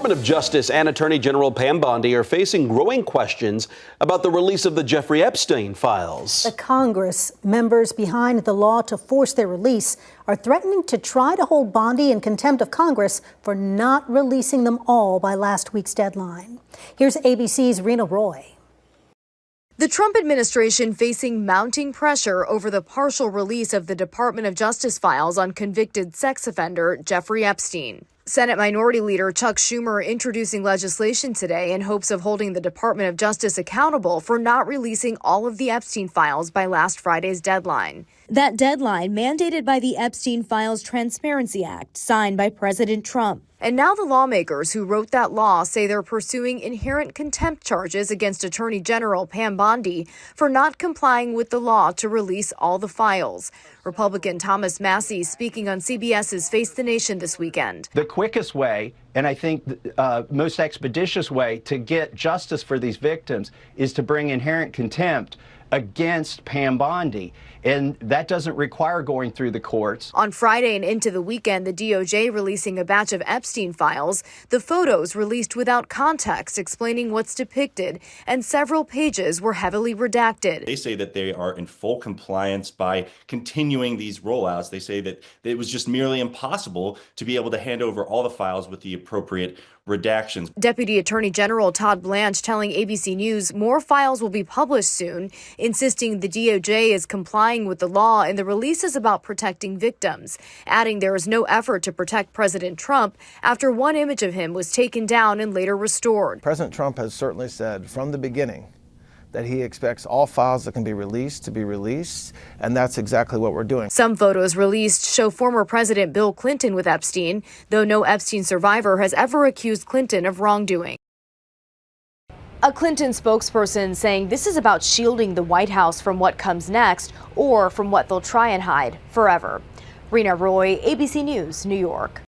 Department of Justice and Attorney General Pam Bondi are facing growing questions about the release of the Jeffrey Epstein files. The Congress members behind the law to force their release are threatening to try to hold Bondi in contempt of Congress for not releasing them all by last week's deadline. Here's ABC's Rena Roy. The Trump administration facing mounting pressure over the partial release of the Department of Justice files on convicted sex offender Jeffrey Epstein. Senate Minority Leader Chuck Schumer introducing legislation today in hopes of holding the Department of Justice accountable for not releasing all of the Epstein files by last Friday's deadline. That deadline mandated by the Epstein Files Transparency Act, signed by President Trump. And now the lawmakers who wrote that law say they're pursuing inherent contempt charges against Attorney General Pam Bondi for not complying with the law to release all the files. Republican Thomas Massie speaking on CBS's Face the Nation this weekend. The quickest way, and I think most expeditious way to get justice for these victims is to bring inherent contempt against Pam Bondi. And that doesn't require going through the courts. On Friday and into the weekend, the DOJ releasing a batch of Epstein files, the photos released without context explaining what's depicted, and several pages were heavily redacted. They say that they are in full compliance by continuing these rollouts. They say that it was just merely impossible to be able to hand over all the files with the appropriate redactions. Deputy Attorney General Todd Blanche telling ABC News more files will be published soon, insisting the DOJ is complying with the law and the release is about protecting victims, adding there is no effort to protect President Trump after one image of him was taken down and later restored. President Trump has certainly said from the beginning that he expects all files that can be released to be released, and that's exactly what we're doing. Some photos released show former President Bill Clinton with Epstein, though no Epstein survivor has ever accused Clinton of wrongdoing. A Clinton spokesperson saying this is about shielding the White House from what comes next or from what they'll try and hide forever. Rena Roy, ABC News, New York.